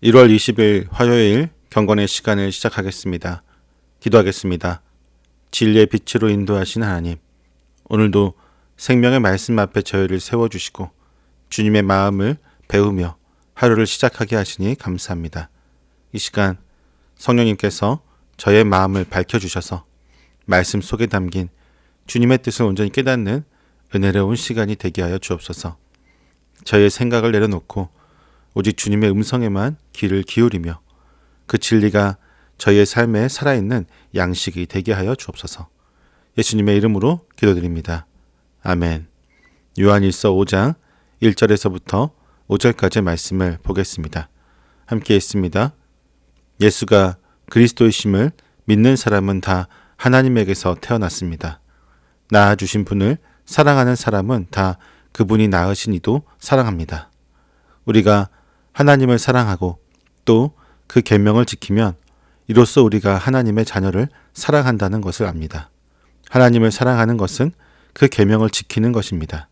1월 20일 화요일 경건의 시간을 시작하겠습니다. 기도하겠습니다. 진리의 빛으로 인도하신 하나님, 오늘도 생명의 말씀 앞에 저희를 세워주시고 주님의 마음을 배우며 하루를 시작하게 하시니 감사합니다. 이 시간 성령님께서 저의 마음을 밝혀주셔서 말씀 속에 담긴 주님의 뜻을 온전히 깨닫는 은혜로운 시간이 되게 하여 주옵소서. 저의 생각을 내려놓고 오직 주님의 음성에만 귀를 기울이며 그 진리가 저희의 삶에 살아있는 양식이 되게 하여 주옵소서. 예수님의 이름으로 기도드립니다. 아멘. 요한일서 5장 1절에서부터 5절까지의 말씀을 보겠습니다. 함께 읽습니다. 예수가 그리스도이심을 믿는 사람은 다 하나님에게서 태어났습니다. 낳아주신 분을 사랑하는 사람은 다 그분이 낳으신 이도 사랑합니다. 우리가 하나님을 사랑하고 또 그 계명을 지키면 이로써 우리가 하나님의 자녀를 사랑한다는 것을 압니다. 하나님을 사랑하는 것은 그 계명을 지키는 것입니다.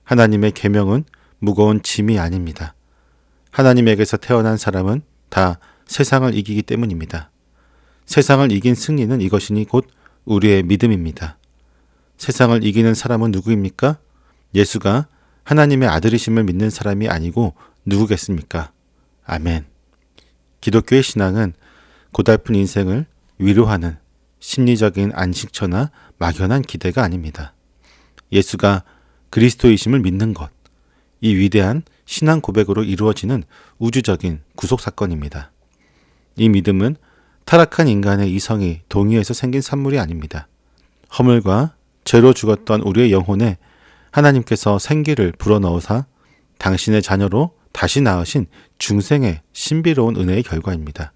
하나님의 계명은 무거운 짐이 아닙니다. 하나님에게서 태어난 사람은 다 세상을 이기기 때문입니다. 세상을 이긴 승리는 이것이니 곧 우리의 믿음입니다. 세상을 이기는 사람은 누구입니까? 예수가 하나님의 아들이심을 믿는 사람이 아니고 누구겠습니까? 아멘. 기독교의 신앙은 고달픈 인생을 위로하는 심리적인 안식처나 막연한 기대가 아닙니다. 예수가 그리스도이심을 믿는 것, 이 위대한 신앙 고백으로 이루어지는 우주적인 구속 사건입니다. 이 믿음은 타락한 인간의 이성이 동의해서 생긴 산물이 아닙니다. 허물과 죄로 죽었던 우리의 영혼에 하나님께서 생기를 불어넣으사 당신의 자녀로 다시 낳으신 중생의 신비로운 은혜의 결과입니다.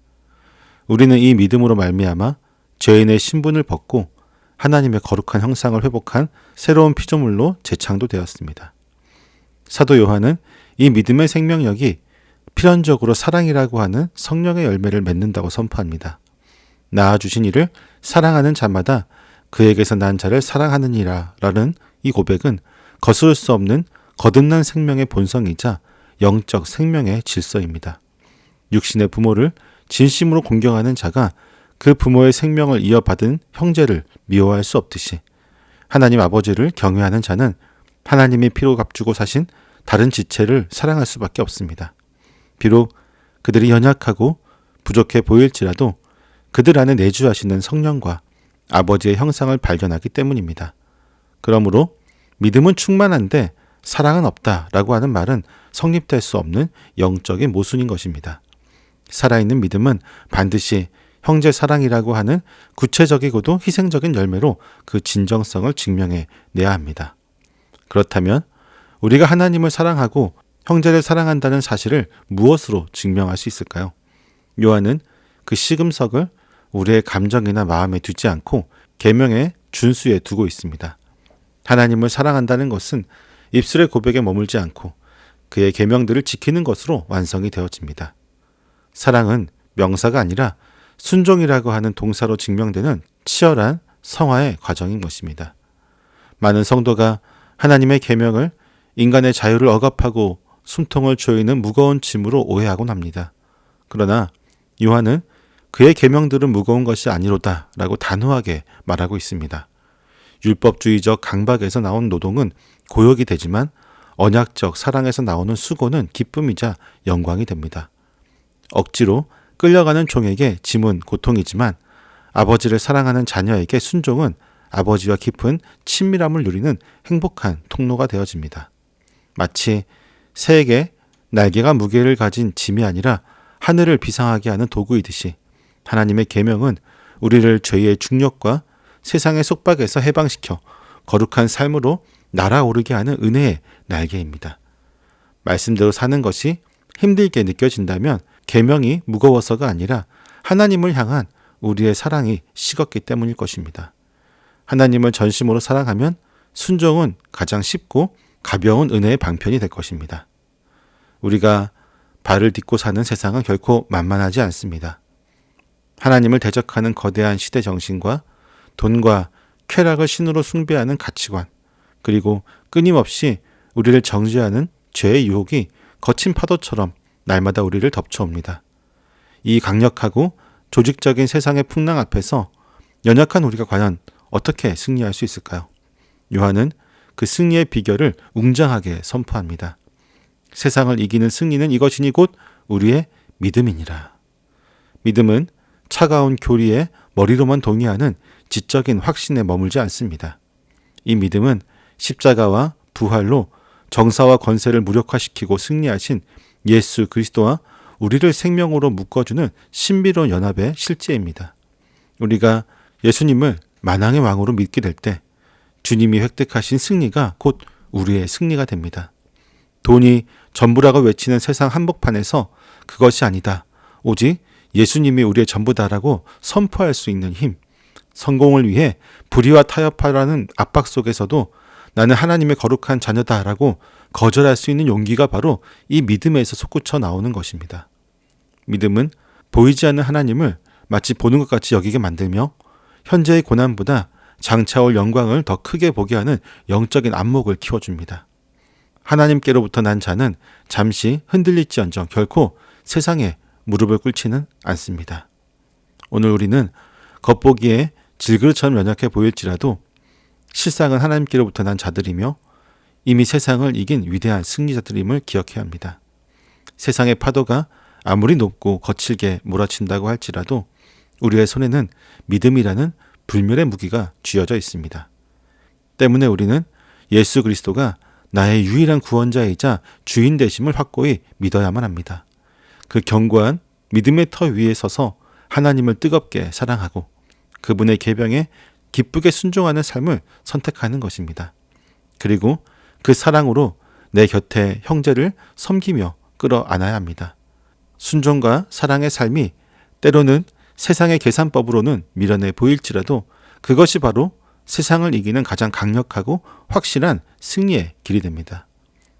우리는 이 믿음으로 말미암아 죄인의 신분을 벗고 하나님의 거룩한 형상을 회복한 새로운 피조물로 재창조되었습니다. 사도 요한은 이 믿음의 생명력이 필연적으로 사랑이라고 하는 성령의 열매를 맺는다고 선포합니다. 낳아주신 이를 사랑하는 자마다 그에게서 난 자를 사랑하느니라 라는 이 고백은 거스를 수 없는 거듭난 생명의 본성이자 영적 생명의 질서입니다. 육신의 부모를 진심으로 공경하는 자가 그 부모의 생명을 이어받은 형제를 미워할 수 없듯이 하나님 아버지를 경외하는 자는 하나님이 피로 값주고 사신 다른 지체를 사랑할 수밖에 없습니다. 비록 그들이 연약하고 부족해 보일지라도 그들 안에 내주하시는 성령과 아버지의 형상을 발견하기 때문입니다. 그러므로 믿음은 충만한데 사랑은 없다라고 하는 말은 성립될 수 없는 영적인 모순인 것입니다. 살아있는 믿음은 반드시 형제 사랑이라고 하는 구체적이고도 희생적인 열매로 그 진정성을 증명해 내야 합니다. 그렇다면 우리가 하나님을 사랑하고 형제를 사랑한다는 사실을 무엇으로 증명할 수 있을까요? 요한은 그 시금석을 우리의 감정이나 마음에 두지 않고 계명의 준수에 두고 있습니다. 하나님을 사랑한다는 것은 입술의 고백에 머물지 않고 그의 계명들을 지키는 것으로 완성이 되어집니다. 사랑은 명사가 아니라 순종이라고 하는 동사로 증명되는 치열한 성화의 과정인 것입니다. 많은 성도가 하나님의 계명을 인간의 자유를 억압하고 숨통을 조이는 무거운 짐으로 오해하곤 합니다. 그러나 요한은 그의 계명들은 무거운 것이 아니로다 라고 단호하게 말하고 있습니다. 율법주의적 강박에서 나온 노동은 고역이 되지만 언약적 사랑에서 나오는 수고는 기쁨이자 영광이 됩니다. 억지로 끌려가는 종에게 짐은 고통이지만 아버지를 사랑하는 자녀에게 순종은 아버지와 깊은 친밀함을 누리는 행복한 통로가 되어집니다. 마치 새에게 날개가 무게를 가진 짐이 아니라 하늘을 비상하게 하는 도구이듯이 하나님의 계명은 우리를 죄의 중력과 세상의 속박에서 해방시켜 거룩한 삶으로 날아오르게 하는 은혜의 날개입니다. 말씀대로 사는 것이 힘들게 느껴진다면 계명이 무거워서가 아니라 하나님을 향한 우리의 사랑이 식었기 때문일 것입니다. 하나님을 전심으로 사랑하면 순종은 가장 쉽고 가벼운 은혜의 방편이 될 것입니다. 우리가 발을 딛고 사는 세상은 결코 만만하지 않습니다. 하나님을 대적하는 거대한 시대 정신과 돈과 쾌락을 신으로 숭배하는 가치관, 그리고 끊임없이 우리를 정죄하는 죄의 유혹이 거친 파도처럼 날마다 우리를 덮쳐옵니다. 이 강력하고 조직적인 세상의 풍랑 앞에서 연약한 우리가 과연 어떻게 승리할 수 있을까요? 요한은 그 승리의 비결을 웅장하게 선포합니다. 세상을 이기는 승리는 이것이니 곧 우리의 믿음이니라. 믿음은 차가운 교리에 머리로만 동의하는 지적인 확신에 머물지 않습니다. 이 믿음은 십자가와 부활로 정사와 권세를 무력화시키고 승리하신 예수 그리스도와 우리를 생명으로 묶어주는 신비로운 연합의 실제입니다. 우리가 예수님을 만왕의 왕으로 믿게 될 때 주님이 획득하신 승리가 곧 우리의 승리가 됩니다. 돈이 전부라고 외치는 세상 한복판에서 그것이 아니다. 오직 예수님이 우리의 전부다라고 선포할 수 있는 힘, 성공을 위해 불의와 타협하라는 압박 속에서도 나는 하나님의 거룩한 자녀다라고 거절할 수 있는 용기가 바로 이 믿음에서 솟구쳐 나오는 것입니다. 믿음은 보이지 않는 하나님을 마치 보는 것 같이 여기게 만들며 현재의 고난보다 장차올 영광을 더 크게 보게 하는 영적인 안목을 키워줍니다. 하나님께로부터 난 자는 잠시 흔들릴지언정 결코 세상에 무릎을 꿇지는 않습니다. 오늘 우리는 겉보기에 질그릇처럼 연약해 보일지라도 실상은 하나님께로부터 난 자들이며 이미 세상을 이긴 위대한 승리자들임을 기억해야 합니다. 세상의 파도가 아무리 높고 거칠게 몰아친다고 할지라도 우리의 손에는 믿음이라는 불멸의 무기가 쥐어져 있습니다. 때문에 우리는 예수 그리스도가 나의 유일한 구원자이자 주인 되심을 확고히 믿어야만 합니다. 그 견고한 믿음의 터 위에 서서 하나님을 뜨겁게 사랑하고 그분의 계명에 기쁘게 순종하는 삶을 선택하는 것입니다. 그리고 그 사랑으로 내 곁에 형제를 섬기며 끌어안아야 합니다. 순종과 사랑의 삶이 때로는 세상의 계산법으로는 미련해 보일지라도 그것이 바로 세상을 이기는 가장 강력하고 확실한 승리의 길이 됩니다.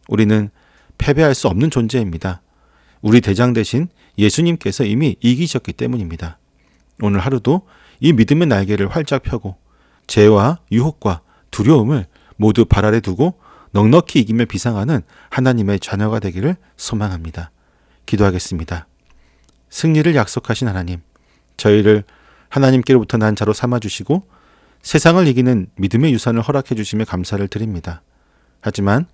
우리는 패배할 수 없는 존재입니다. 우리 대장 대신 예수님께서 이미 이기셨기 때문입니다. 오늘 하루도 이 믿음의 날개를 활짝 펴고 죄와 유혹과 두려움을 모두 발 아래 두고 넉넉히 이기며 비상하는 하나님의 자녀가 되기를 소망합니다. 기도하겠습니다. 승리를 약속하신 하나님, 저희를 하나님께로부터 난 자로 삼아주시고 세상을 이기는 믿음의 유산을 허락해 주시며 감사를 드립니다. 하지만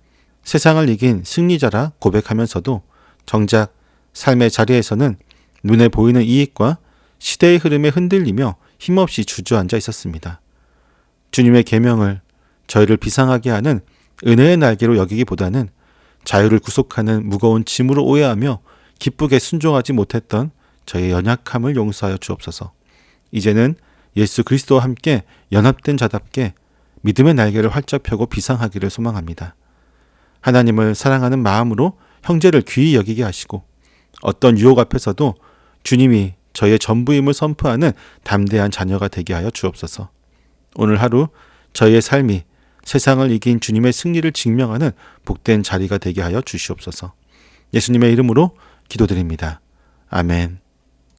세상을 이긴 승리자라 고백하면서도 정작 삶의 자리에서는 눈에 보이는 이익과 시대의 흐름에 흔들리며 힘없이 주저앉아 있었습니다. 주님의 계명을 저희를 비상하게 하는 은혜의 날개로 여기기보다는 자유를 구속하는 무거운 짐으로 오해하며 기쁘게 순종하지 못했던 저의 연약함을 용서하여 주옵소서. 이제는 예수 그리스도와 함께 연합된 자답게 믿음의 날개를 활짝 펴고 비상하기를 소망합니다. 하나님을 사랑하는 마음으로 형제를 귀히 여기게 하시고 어떤 유혹 앞에서도 주님이 저의 전부임을 선포하는 담대한 자녀가 되게 하여 주옵소서. 오늘 하루 저희의 삶이 세상을 이긴 주님의 승리를 증명하는 복된 자리가 되게 하여 주시옵소서. 예수님의 이름으로 기도드립니다. 아멘.